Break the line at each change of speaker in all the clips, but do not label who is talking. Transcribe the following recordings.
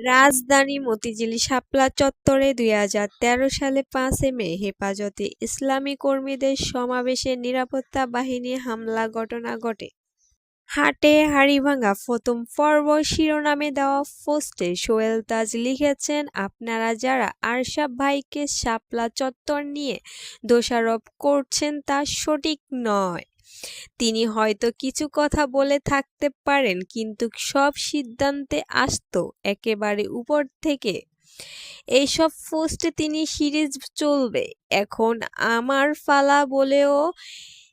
রাজধানী মতিঝিল শাপলা চত্বরে ২০১৩ সালে ৫ মে হেফাজতে ইসলামী কর্মীদের সমাবেশে নিরাপত্তা বাহিনী হামলা ঘটনা ঘটে। হাটে হাড়িভাঙা প্রথম পর্ব শিরোনামে দেওয়া পোস্টে সোহেল তাজ লিখেছেন, আপনারা যারা আরশাদ ভাইকে শাপলা চত্বর নিয়ে দোষারোপ করছেন তা সঠিক নয়। তিনি হয়তো কিছু কথা বলে থাকতে পারেন, কিন্তু সব সিদ্ধান্তে আসতো একেবারে উপর থেকে। এইসব পোস্টে তিনি সিরিজ চলবে, এখন আমার পালা বলেও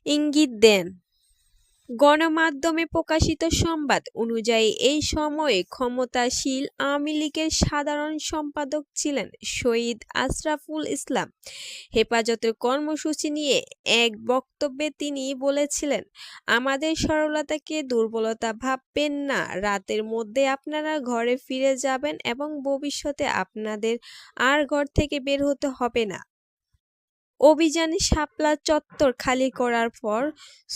ইঙ্গিত দেন। গণমাধ্যমে প্রকাশিত সংবাদ অনুযায়ী এই সময়ে ক্ষমতাসীন আওয়ামী লীগের সাধারণ সম্পাদক ছিলেন শহীদ আশরাফুল ইসলাম। হেফাজতের কর্মসূচি নিয়ে এক বক্তব্যে তিনি বলেছিলেন, আমাদের সরলতাকে দুর্বলতা ভাববেন না, রাতের মধ্যে আপনারা ঘরে ফিরে যাবেন এবং ভবিষ্যতে আপনাদের আর ঘর থেকে বের হতে হবে না। অভিযানে শাপলা চত্বর খালি করার পর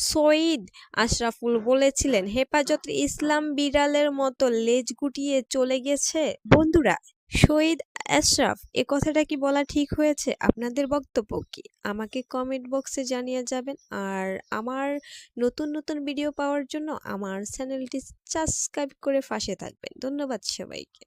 শহীদ আশরাফুল বলেছিলেন, হেফাজতে ইসলাম বিড়ালের মতো লেজ গুটিয়ে চলে গেছে। বন্ধুরা, শহীদ আশরাফ এ কথাটা কি বলা ঠিক হয়েছে? আপনাদের বক্তব্য কি? আমাকে কমেন্ট বক্সে জানিয়ে যাবেন। আর আমার নতুন নতুন ভিডিও পাওয়ার জন্য আমার চ্যানেলটি সাবস্ক্রাইব করে পাশে থাকবেন। ধন্যবাদ সবাইকে।